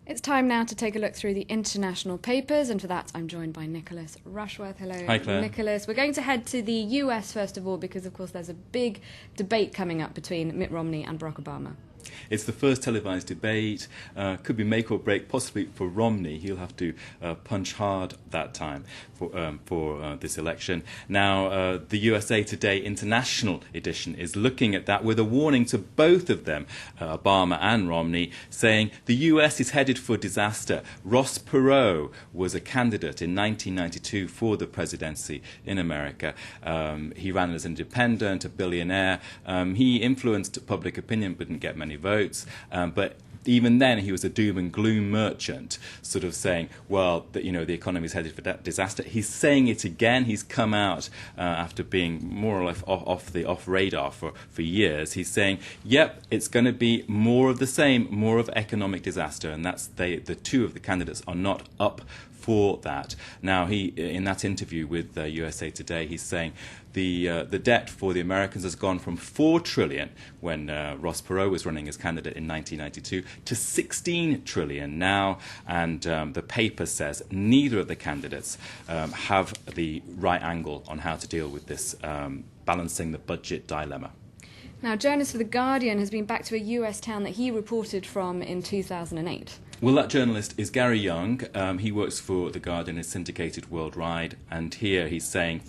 It's time now to take a look through the international papers, and for that I'm joined by Nicholas Rushworth. Hello, Hi, Claire. Nicholas. We're going to head to the US first of all because, of course, there's a big debate coming up between Mitt Romney and Barack Obama. It's the first televised debate. Could be make or break, possibly for Romney. He'll have to punch hard that time for this election. Now, the USA Today International edition is looking at that with a warning to both of them, Obama and Romney, saying the US is headed for disaster. Ross Perot was a candidate in 1992 for the presidency in America. He ran as an independent, a billionaire. He influenced public opinion but didn't get many votes, but even then he was a doom and gloom merchant, sort of saying, well, the economy is headed for disaster. He's saying it again. He's come out after being more or less off radar for years. He's saying, yep, it's going to be more of the same, more of economic disaster, and that's the two of the candidates are not up for that. Now, he in that interview with USA Today, he's saying the debt for the Americans has gone from $4 trillion when Ross Perot was running as candidate in 1992 to $16 trillion now, and the paper says neither of the candidates have the right angle on how to deal with this balancing the budget dilemma. Now, a journalist for The Guardian has been back to a US town that he reported from in 2008. Well, that journalist is Gary Young. He works for The Guardian, is syndicated worldwide, and here he's saying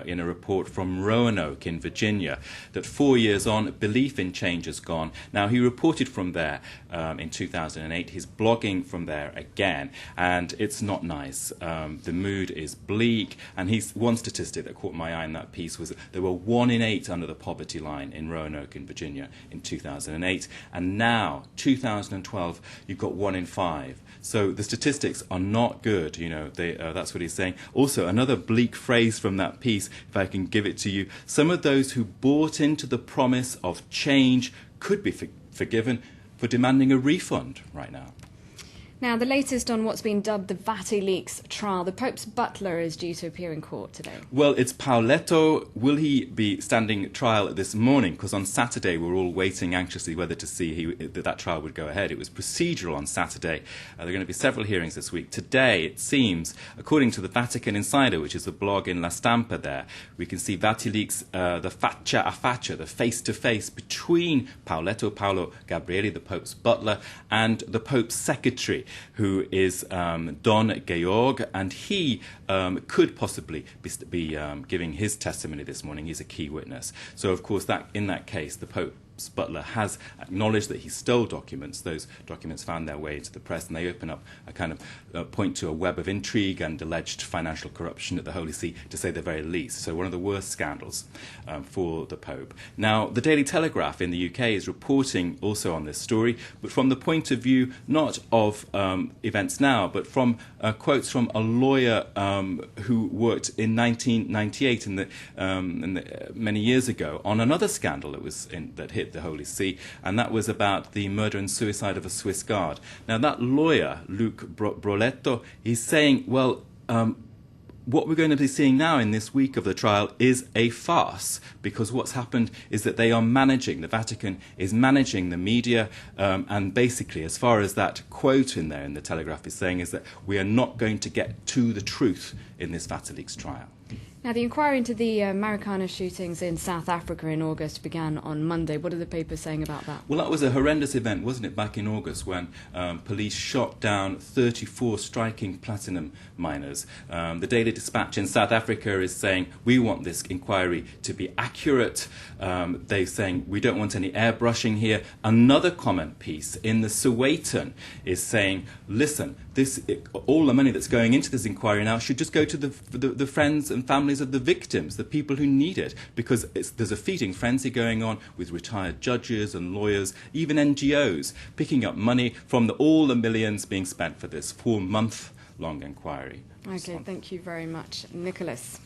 in a report from Roanoke in Virginia that 4 years on, belief in change has gone. Now, he reported from there in 2008. He's blogging from there again, and it's not nice. The mood is bleak, and one statistic that caught my eye in that piece was that there were 1 in 8 under the poverty line in Roanoke in Virginia in 2008, and now, 2012, you've got 1 in 5. So the statistics are not good, that's what he's saying. Also, another bleak phrase from that piece, if I can give it to you, some of those who bought into the promise of change could be forgiven for demanding a refund right now. Now, the latest on what's been dubbed the WikiLeaks trial. The Pope's butler is due to appear in court today. Well, it's Pauletto. Will he be standing trial this morning? Because on Saturday we're all waiting anxiously whether to see that trial would go ahead. It was procedural on Saturday. There are going to be several hearings this week. Today, it seems, according to the Vatican Insider, which is a blog in La Stampa there, we can see WikiLeaks, the faccia a faccia, the face-to-face between Paolo Gabrielli, the Pope's butler, and the Pope's secretary, who is Don Georg, and he could possibly be giving his testimony this morning. He's a key witness. So, of course, in that case, the Pope's butler has acknowledged that he stole documents. Those documents found their way into the press, and they open up a kind of point to a web of intrigue and alleged financial corruption at the Holy See, to say the very least. So one of the worst scandals for the Pope. Now, the Daily Telegraph in the UK is reporting also on this story, but from the point of view not of events now, but from quotes from a lawyer who worked in 1998 many years ago on another scandal that hit the Holy See, and that was about the murder and suicide of a Swiss guard. Now, that lawyer, Luc Broletto, he's saying, well, what we're going to be seeing now in this week of the trial is a farce, because what's happened is that the Vatican is managing the media, and basically, as far as that quote in there in the Telegraph is saying, is that we are not going to get to the truth in this WikiLeaks trial. Now, the inquiry into the Marikana shootings in South Africa in August began on Monday. What are the papers saying about that? Well, that was a horrendous event, wasn't it, back in August, when police shot down 34 striking platinum miners. The Daily Dispatch in South Africa is saying, we want this inquiry to be accurate. They're saying, we don't want any airbrushing here. Another comment piece in the Sowetan is saying, listen, all the money that's going into this inquiry now should just go to the friends and families of the victims, the people who need it, because there's a feeding frenzy going on with retired judges and lawyers, even NGOs, picking up money from all the millions being spent for this 4-month-long inquiry. Okay, thank you very much, Nicholas.